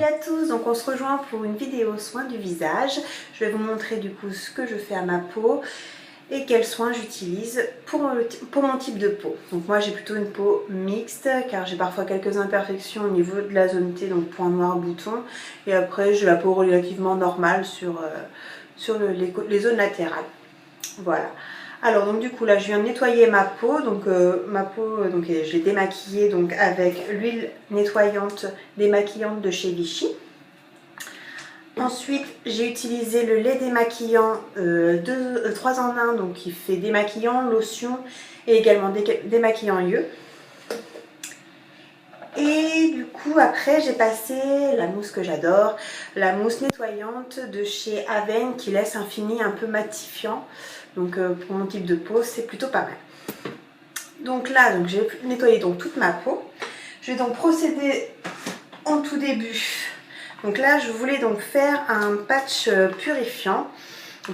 Salut à tous, donc on se rejoint pour une vidéo soins du visage. Je vais vous montrer du coup ce que je fais à ma peau et quels soins j'utilise pour mon type de peau. Donc moi j'ai plutôt une peau mixte car j'ai parfois quelques imperfections au niveau de la zone T, donc point noir, bouton. Et après j'ai la peau relativement normale sur les zones latérales. Voilà. Alors donc du coup là je viens de nettoyer ma peau, donc je l'ai démaquillée donc avec l'huile nettoyante démaquillante de chez Vichy. Ensuite j'ai utilisé le lait démaquillant 3 en 1, donc qui fait démaquillant, lotion et également démaquillant yeux. Et du coup après j'ai passé la mousse que j'adore, la mousse nettoyante de chez Avène qui laisse un fini un peu matifiant. Donc pour mon type de peau c'est plutôt pas mal. Donc là j'ai nettoyé donc toute ma peau. Je vais donc procéder en tout début. Donc là je voulais donc faire un patch purifiant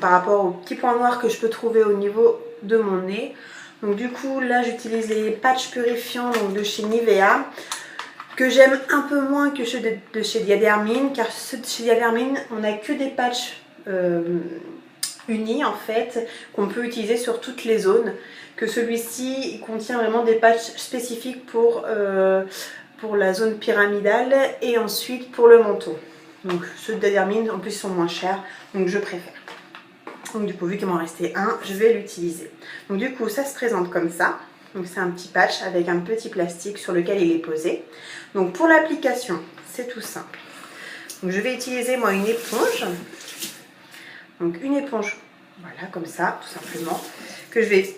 par rapport aux petits points noirs que je peux trouver au niveau de mon nez. Donc du coup là j'utilise les patchs purifiants donc, de chez Nivea, que j'aime un peu moins que ceux de chez Diadermine, car ceux de chez Diadermine on n'a que des patchs unis en fait, qu'on peut utiliser sur toutes les zones, que celui-ci il contient vraiment des patchs spécifiques pour la zone pyramidale et ensuite pour le menton. Donc ceux de Diadermine en plus sont moins chers, donc je préfère. Donc du coup vu qu'il m'en restait un, je vais l'utiliser. Donc du coup ça se présente comme ça. Donc c'est un petit patch avec un petit plastique sur lequel il est posé. Donc pour l'application c'est tout simple. Donc je vais utiliser moi une éponge. Donc une éponge, voilà comme ça tout simplement, que je vais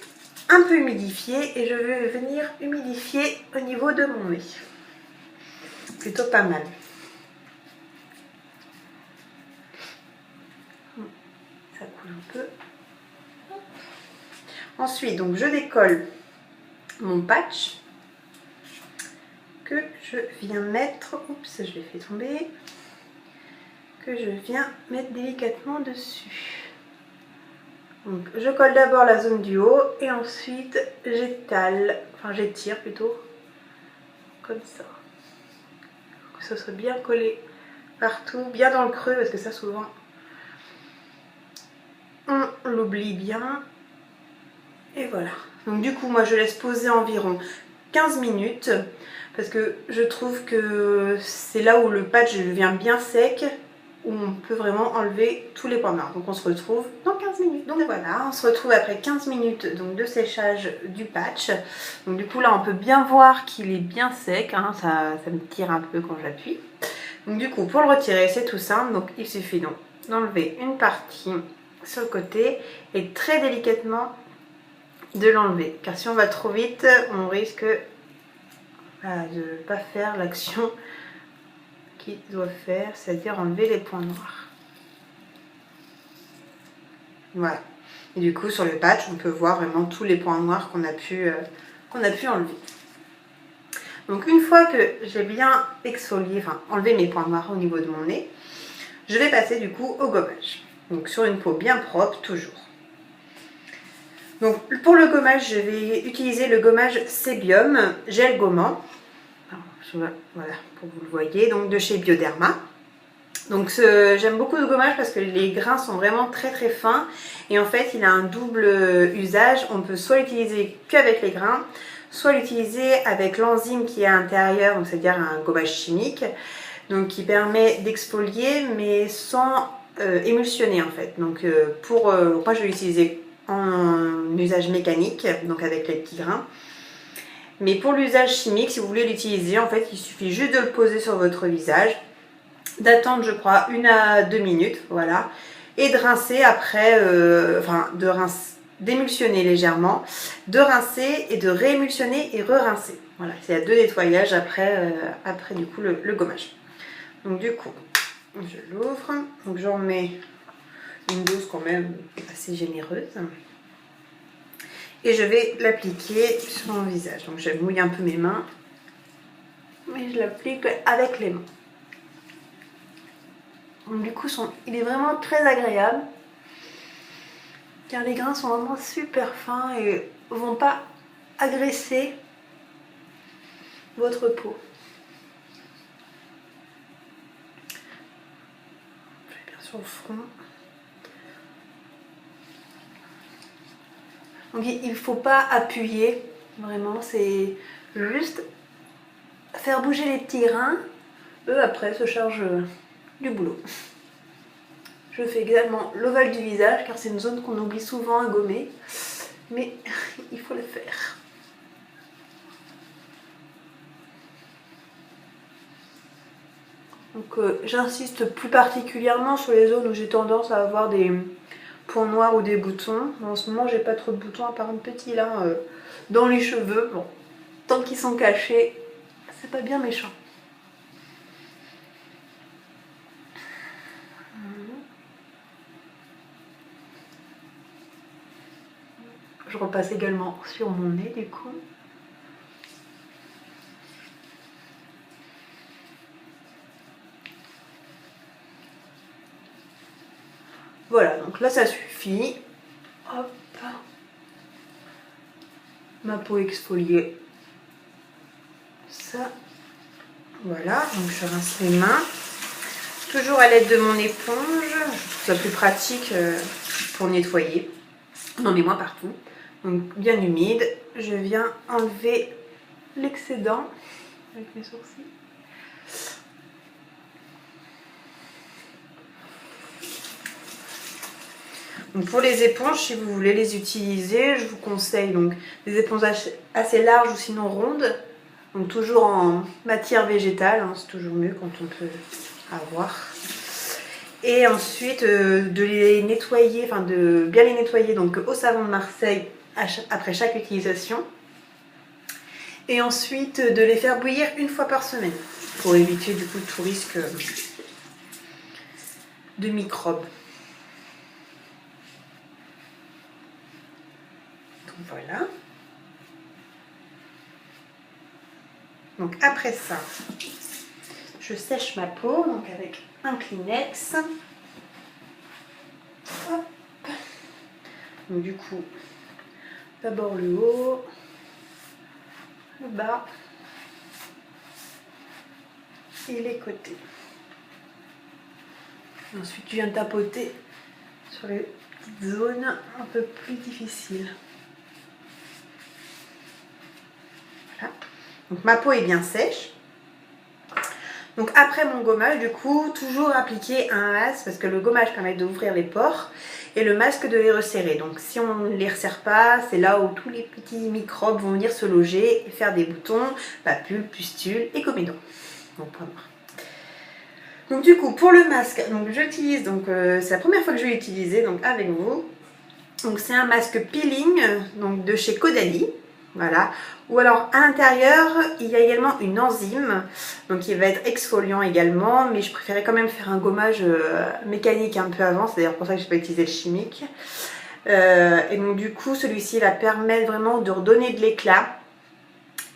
un peu humidifier et je vais venir humidifier au niveau de mon nez. Plutôt pas mal. Ça coule un peu. Ensuite donc je décolle mon patch que je viens mettre, oups je l'ai fait tomber, que je viens mettre délicatement dessus. Donc je colle d'abord la zone du haut et ensuite j'étire plutôt comme ça, que ça soit bien collé partout, bien dans le creux, parce que ça souvent on l'oublie bien. Et voilà, donc du coup moi je laisse poser environ 15 minutes parce que je trouve que c'est là où le patch devient bien sec, où on peut vraiment enlever tous les points noirs. Donc on se retrouve dans 15 minutes. Donc voilà, on se retrouve après 15 minutes donc, de séchage du patch. Donc du coup là on peut bien voir qu'il est bien sec, hein, ça me tire un peu quand j'appuie. Donc du coup pour le retirer c'est tout simple, donc il suffit donc d'enlever une partie sur le côté et très délicatement de l'enlever. Car si on va trop vite, on risque de ne pas faire l'action qu'il doit faire, c'est-à-dire enlever les points noirs. Voilà. Et du coup sur le patch on peut voir vraiment tous les points noirs qu'on a pu enlever. Donc une fois que j'ai bien exfolié, enfin enlevé mes points noirs au niveau de mon nez, je vais passer du coup au gommage. Donc sur une peau bien propre toujours. Donc pour le gommage, je vais utiliser le gommage Sébium gel gommant. Voilà, pour que vous le voyez, donc de chez Bioderma. Donc j'aime beaucoup le gommage parce que les grains sont vraiment très très fins et en fait il a un double usage. On peut soit l'utiliser qu'avec les grains, soit l'utiliser avec l'enzyme qui est à l'intérieur, donc c'est-à-dire un gommage chimique, donc qui permet d'exfolier mais sans émulsionner en fait. Donc moi je vais l'utiliser en usage mécanique, donc avec les petits grains. Mais pour l'usage chimique, si vous voulez l'utiliser, en fait, il suffit juste de le poser sur votre visage, d'attendre, je crois, 1 à 2 minutes, voilà, et de rincer après, d'émulsionner légèrement, de rincer et de réémulsionner et re-rincer. Voilà, c'est à 2 nettoyages après du coup le gommage. Donc du coup, je l'ouvre, donc j'en mets une dose quand même assez généreuse. Et je vais l'appliquer sur mon visage. Donc je mouille un peu mes mains, mais je l'applique avec les mains. Donc du coup il est vraiment très agréable, car les grains sont vraiment super fins et ne vont pas agresser votre peau. sur le front. Donc il ne faut pas appuyer, vraiment, c'est juste faire bouger les petits grains. Eux après se chargent du boulot. Je fais également l'ovale du visage car c'est une zone qu'on oublie souvent à gommer, mais il faut le faire. Donc j'insiste plus particulièrement sur les zones où j'ai tendance à avoir des points noirs ou des boutons. En ce moment j'ai pas trop de boutons à part un petit là dans les cheveux. Bon, tant qu'ils sont cachés, c'est pas bien méchant. Je repasse également sur mon nez du coup. Voilà, donc là ça suffit. Hop. Ma peau exfoliée. Ça. Voilà, donc je rince les mains. Toujours à l'aide de mon éponge. Je trouve ça plus pratique pour nettoyer. On en met moins partout. Donc bien humide. Je viens enlever l'excédent avec mes sourcils. Donc pour les éponges, si vous voulez les utiliser, je vous conseille donc des éponges assez larges ou sinon rondes. Donc toujours en matière végétale, hein, c'est toujours mieux quand on peut avoir. Et ensuite de les nettoyer, enfin de bien les nettoyer donc au savon de Marseille après chaque utilisation. Et ensuite de les faire bouillir une fois par semaine pour éviter du coup tout risque de microbes. Voilà. Donc après ça, je sèche ma peau donc avec un Kleenex. Hop. Donc du coup, d'abord le haut, le bas et les côtés. Ensuite, je viens tapoter sur les petites zones un peu plus difficiles. Voilà. Donc ma peau est bien sèche. Donc après mon gommage, du coup, toujours appliquer un masque parce que le gommage permet d'ouvrir les pores et le masque de les resserrer. Donc si on ne les resserre pas, c'est là où tous les petits microbes vont venir se loger et faire des boutons, papules, pustules et comédons. Donc point noir. Donc du coup pour le masque, donc j'utilise, donc c'est la première fois que je vais l'utiliser donc avec vous. Donc c'est un masque peeling donc de chez Caudalie. Voilà. Ou alors à l'intérieur, il y a également une enzyme, donc il va être exfoliant également, mais je préférais quand même faire un gommage mécanique un peu avant, c'est d'ailleurs pour ça que je n'ai pas utilisé le chimique. Et donc du coup, celui-ci va permettre vraiment de redonner de l'éclat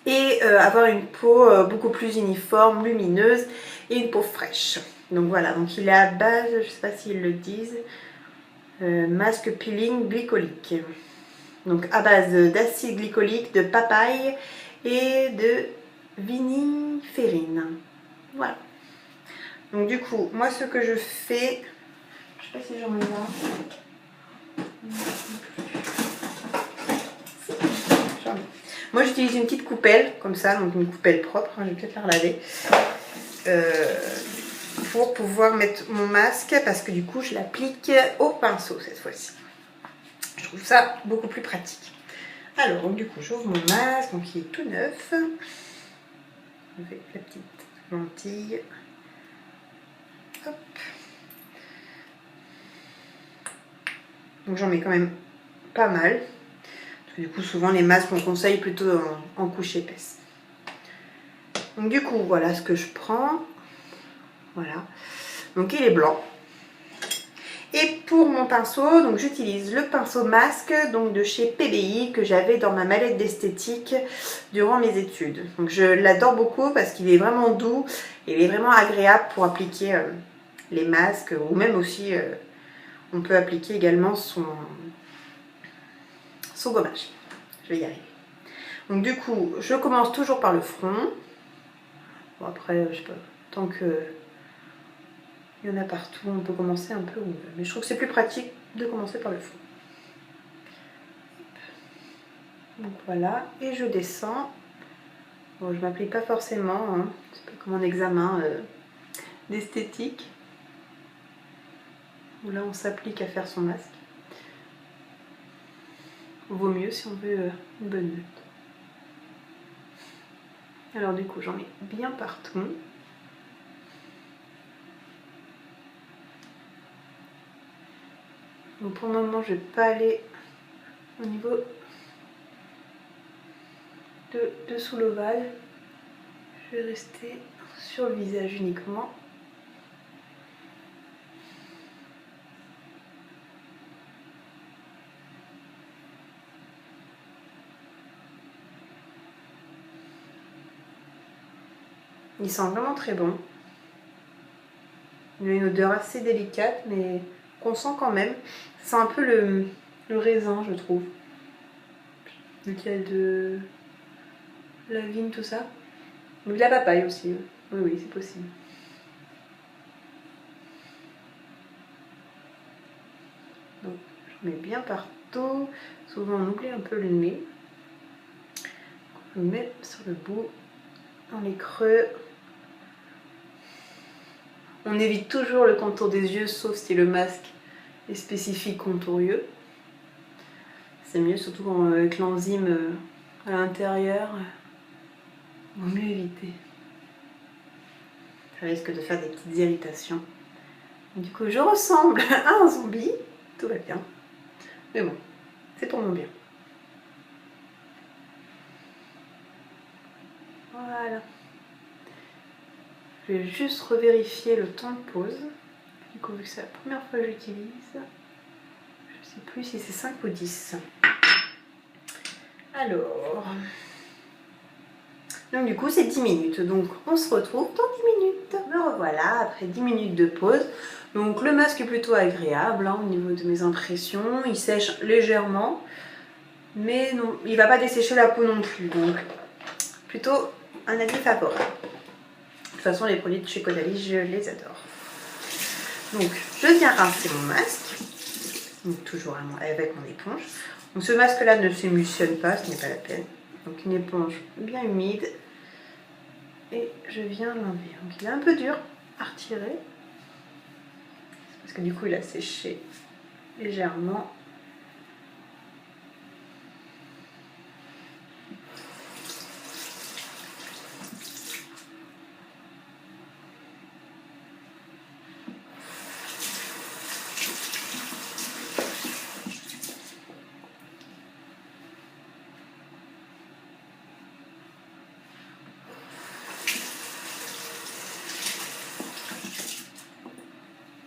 et avoir une peau beaucoup plus uniforme, lumineuse et une peau fraîche. Donc voilà, donc il est à base, je ne sais pas s'ils le disent, masque peeling glycolique. Donc à base d'acide glycolique, de papaye et de viniférine. Voilà. Donc du coup, moi ce que je fais, je sais pas si j'en ai là. Moi j'utilise une petite coupelle comme ça, donc une coupelle propre, hein, je vais peut-être la relaver. Pour pouvoir mettre mon masque parce que du coup je l'applique au pinceau cette fois-ci. Je trouve ça beaucoup plus pratique. Alors du coup j'ouvre mon masque, donc il est tout neuf. Avec la petite lentille. Hop. Donc j'en mets quand même pas mal. Parce que du coup souvent les masques on conseille plutôt en couche épaisse. Donc du coup voilà ce que je prends. Voilà. Donc il est blanc. Et pour mon pinceau, donc j'utilise le pinceau masque donc de chez PBI que j'avais dans ma mallette d'esthétique durant mes études. Donc je l'adore beaucoup parce qu'il est vraiment doux et il est vraiment agréable pour appliquer les masques ou même aussi on peut appliquer également son gommage. Je vais y arriver. Donc du coup, je commence toujours par le front. Bon après, je sais pas, tant que Il y en a partout, on peut commencer un peu où on veut. Mais je trouve que c'est plus pratique de commencer par le fond. Donc voilà, et je descends. Bon, je ne m'applique pas forcément, hein. C'est pas comme un examen d'esthétique, où là on s'applique à faire son masque. Vaut mieux si on veut une bonne note. Alors du coup j'en mets bien partout. Donc pour le moment je ne vais pas aller au niveau de dessous l'ovale. Je vais rester sur le visage uniquement. Il sent vraiment très bon. Il a une odeur assez délicate, mais qu'on sent quand même. C'est un peu le raisin, je trouve. Donc il y a de la vigne, tout ça. Donc de la papaye aussi. Oui, oui, c'est possible. Donc je mets bien partout. Souvent on oublie un peu le nez. Je le mets sur le bout, dans les creux. On évite toujours le contour des yeux, sauf si le masque est spécifique contourieux. C'est mieux, surtout avec l'enzyme à l'intérieur. Il vaut mieux éviter. Ça risque de faire des petites irritations. Du coup, je ressemble à un zombie. Tout va bien. Mais bon, c'est pour mon bien. Voilà. Je vais juste revérifier le temps de pause. Du coup, vu que c'est la première fois que j'utilise, je ne sais plus si c'est 5 ou 10. Alors... Donc du coup, c'est 10 minutes. Donc on se retrouve dans 10 minutes. Me revoilà après 10 minutes de pause. Donc le masque est plutôt agréable hein, au niveau de mes impressions. Il sèche légèrement. Mais non, il ne va pas dessécher la peau non plus. Donc plutôt un avis favorable. De toute façon, les produits de chez Caudalie, je les adore. Donc, je viens rincer mon masque. Donc, toujours avec mon éponge. Donc, ce masque-là ne s'émulsionne pas, ce n'est pas la peine. Donc, une éponge bien humide. Et je viens l'enlever. Donc, il est un peu dur à retirer. Parce que du coup, il a séché légèrement.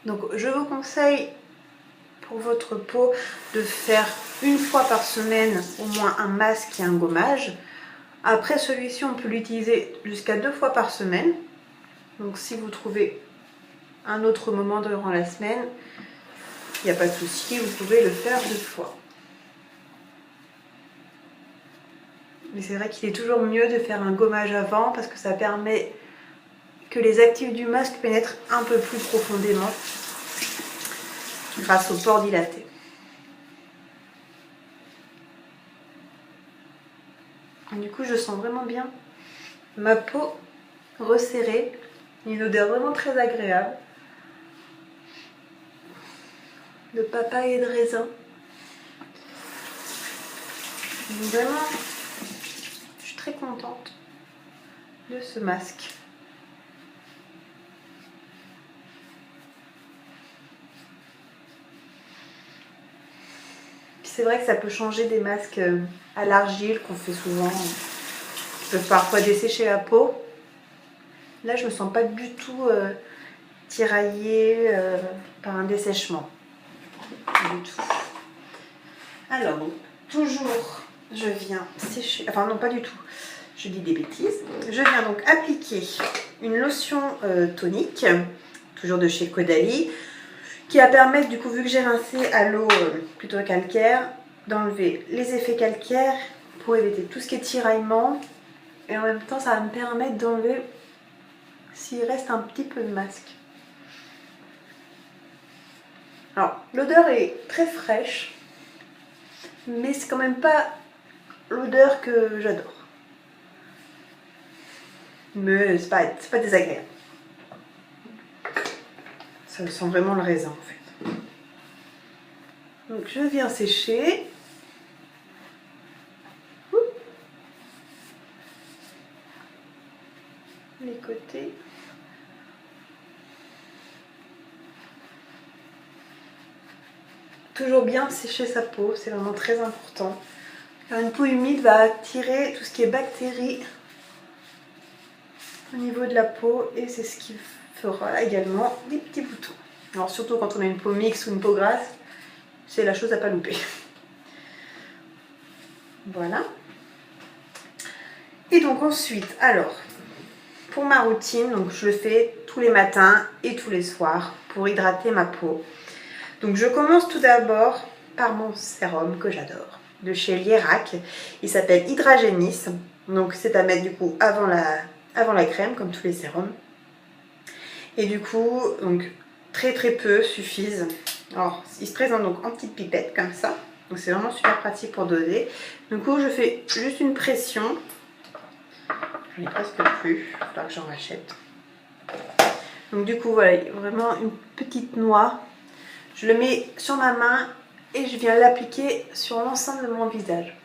Donc je vous conseille pour votre peau de faire une fois par semaine au moins un masque et un gommage. Après celui-ci on peut l'utiliser jusqu'à 2 fois par semaine. Donc si vous trouvez un autre moment durant la semaine, il n'y a pas de souci, vous pouvez le faire 2 fois. Mais c'est vrai qu'il est toujours mieux de faire un gommage avant parce que ça permet que les actifs du masque pénètrent un peu plus profondément grâce aux pores dilatés. Du coup, je sens vraiment bien ma peau resserrée, une odeur vraiment très agréable de papaye et de raisin. Donc vraiment, je suis très contente de ce masque. C'est vrai que ça peut changer des masques à l'argile qu'on fait souvent, qui peuvent parfois dessécher la peau. Là, je me sens pas du tout tiraillée par un dessèchement. Du tout. Alors, donc, toujours, je viens sécher, enfin non, pas du tout, je dis des bêtises. Je viens donc appliquer une lotion tonique, toujours de chez Caudalie, qui va permettre, du coup, vu que j'ai rincé à l'eau plutôt calcaire, d'enlever les effets calcaires pour éviter tout ce qui est tiraillement. Et en même temps, ça va me permettre d'enlever s'il reste un petit peu de masque. Alors, l'odeur est très fraîche, mais c'est quand même pas l'odeur que j'adore. Mais c'est pas désagréable. Ça sent vraiment le raisin en fait. Donc je viens sécher. Les côtés. Toujours bien sécher sa peau, c'est vraiment très important. Car une peau humide va attirer tout ce qui est bactéries au niveau de la peau et c'est ce qui fera également des petits boutons. Alors surtout quand on a une peau mixte ou une peau grasse, c'est la chose à pas louper. Voilà. Et donc ensuite, alors, pour ma routine, donc je le fais tous les matins et tous les soirs pour hydrater ma peau. Donc je commence tout d'abord par mon sérum que j'adore, de chez Lierac. Il s'appelle Hydragénis. Donc c'est à mettre du coup avant la crème, comme tous les sérums. Et du coup, donc très peu suffisent. Alors, il se présente donc en petite pipette comme ça. Donc c'est vraiment super pratique pour doser. Du coup, je fais juste une pression. J'en ai presque plus, il va falloir que j'en rachète. Donc du coup, voilà, vraiment une petite noix. Je le mets sur ma main et je viens l'appliquer sur l'ensemble de mon visage.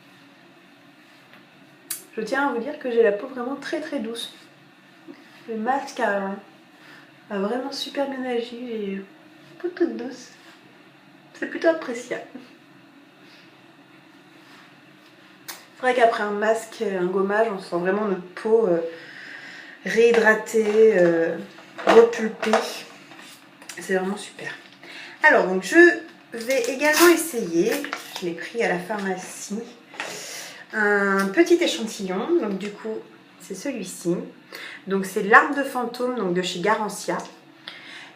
Je tiens à vous dire que j'ai la peau vraiment très douce. Le masque a vraiment super bien agi, j'ai une peau toute douce. C'est plutôt appréciable. C'est vrai qu'après un masque, un gommage, on sent vraiment notre peau réhydratée, repulpée. C'est vraiment super. Alors, donc je vais également essayer, je l'ai pris à la pharmacie, un petit échantillon. Donc du coup, c'est celui-ci. Donc c'est l'arme de fantôme, donc de chez Garancia.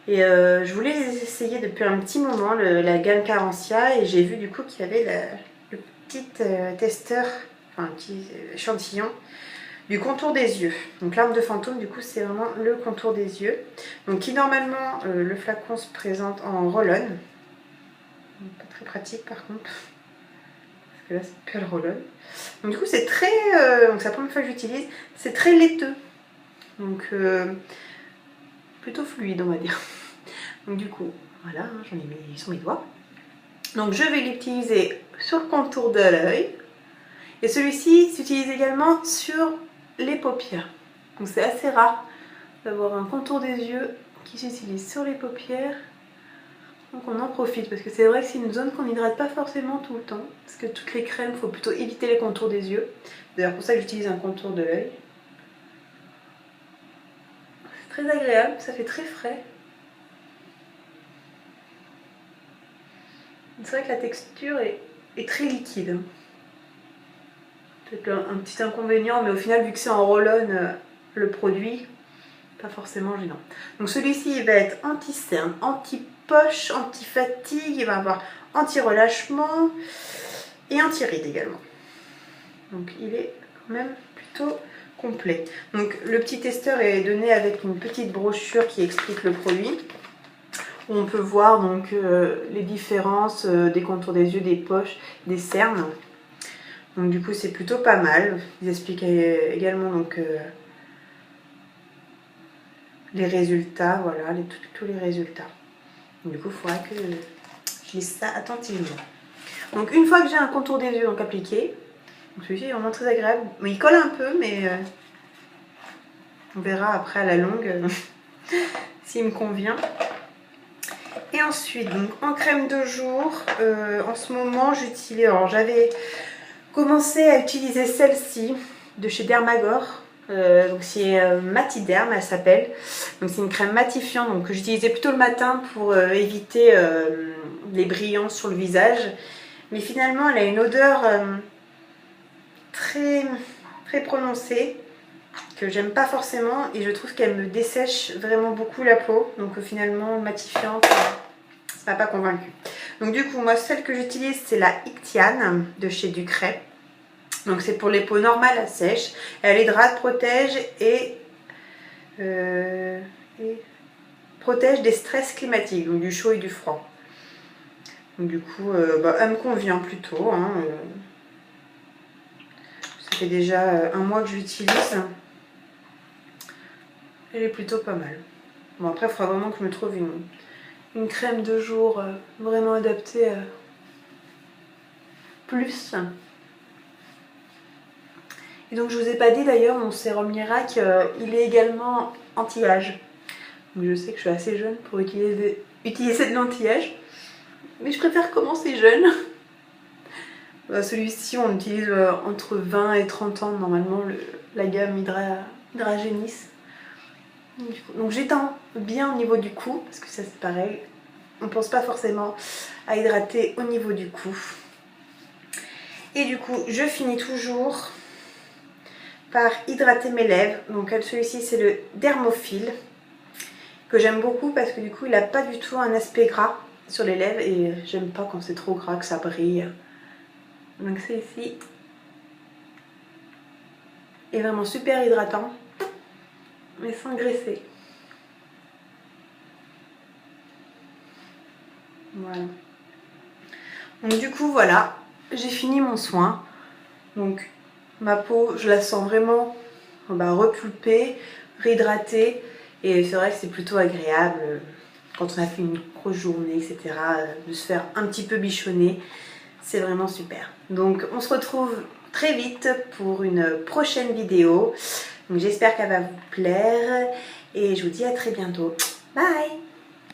Et je voulais les essayer depuis un petit moment, la gamme Garancia, et j'ai vu du coup qu'il y avait le petit testeur, enfin un petit échantillon du contour des yeux. Donc l'arme de fantôme, du coup, c'est vraiment le contour des yeux. Donc qui normalement, le flacon se présente en roll-on. Pas très pratique par contre, parce que là c'est plus le roll-on. Donc du coup c'est très, donc c'est la première fois que j'utilise, c'est très laiteux. Donc plutôt fluide on va dire. Donc du coup, voilà, hein, j'en ai mis sur mes doigts. Donc je vais l'utiliser sur le contour de l'œil. Et celui-ci s'utilise également sur les paupières. Donc c'est assez rare d'avoir un contour des yeux qui s'utilise sur les paupières. Donc on en profite parce que c'est vrai que c'est une zone qu'on n'hydrate pas forcément tout le temps. Parce que toutes les crèmes, il faut plutôt éviter les contours des yeux. D'ailleurs pour ça que j'utilise un contour de l'œil. C'est très agréable, ça fait très frais. C'est vrai que la texture est très liquide. Peut-être un petit inconvénient, mais au final, vu que c'est en roll-on, le produit, pas forcément gênant. Donc celui-ci, il va être anti-cerne, anti-poche, anti-fatigue, il va avoir anti-relâchement et anti-rides également. Donc il est quand même plutôt complet. Donc le petit testeur est donné avec une petite brochure qui explique le produit. Où on peut voir donc les différences des contours des yeux, des poches, des cernes. Donc du coup c'est plutôt pas mal. Ils expliquent également donc les résultats, voilà, tous les résultats. Donc, du coup il faudra que je lise ça attentivement. Donc une fois que j'ai un contour des yeux donc appliqué, celui-ci est vraiment très agréable. Mais il colle un peu, mais on verra après à la longue s'il me convient. Et ensuite, donc en crème de jour, en ce moment j'utilise, alors j'avais commencé à utiliser celle-ci de chez Dermagor. Donc c'est Matiderm, elle s'appelle. Donc c'est une crème matifiante donc, que j'utilisais plutôt le matin pour éviter les brillants sur le visage. Mais finalement elle a une odeur très prononcée que j'aime pas forcément et je trouve qu'elle me dessèche vraiment beaucoup la peau. Donc finalement matifiante, ça m'a pas convaincue. Donc du coup moi celle que j'utilise c'est la Ictiane de chez Ducray. Donc c'est pour les peaux normales à sèche. Elle hydrate, protège et protège des stress climatiques, donc du chaud et du froid. Donc, du coup, elle me convient plutôt. Hein, ça fait déjà un mois que je l'utilise. Elle est plutôt pas mal. Bon, après, il faudra vraiment que je me trouve une crème de jour vraiment adaptée plus. Et donc, je vous ai pas dit d'ailleurs, mon sérum Mirac, il est également anti-âge. Donc, je sais que je suis assez jeune pour utiliser de l'anti-âge. Mais je préfère commencer jeune. Celui-ci, on l'utilise entre 20 et 30 ans, normalement, la gamme Hydragénis. Donc j'étends bien au niveau du cou, parce que ça c'est pareil. On ne pense pas forcément à hydrater au niveau du cou. Et du coup, je finis toujours par hydrater mes lèvres. Donc celui-ci, c'est le Dermophile, que j'aime beaucoup parce que du coup, il n'a pas du tout un aspect gras sur les lèvres. Et j'aime pas quand c'est trop gras, que ça brille. Donc celui-ci est vraiment super hydratant, mais sans graisser. Voilà. Donc du coup, voilà, j'ai fini mon soin. Donc ma peau, je la sens vraiment repulpée, réhydratée. Et c'est vrai que c'est plutôt agréable quand on a fait une grosse journée, etc. De se faire un petit peu bichonner. C'est vraiment super. Donc on se retrouve très vite pour une prochaine vidéo. Donc j'espère qu'elle va vous plaire. Et je vous dis à très bientôt. Bye!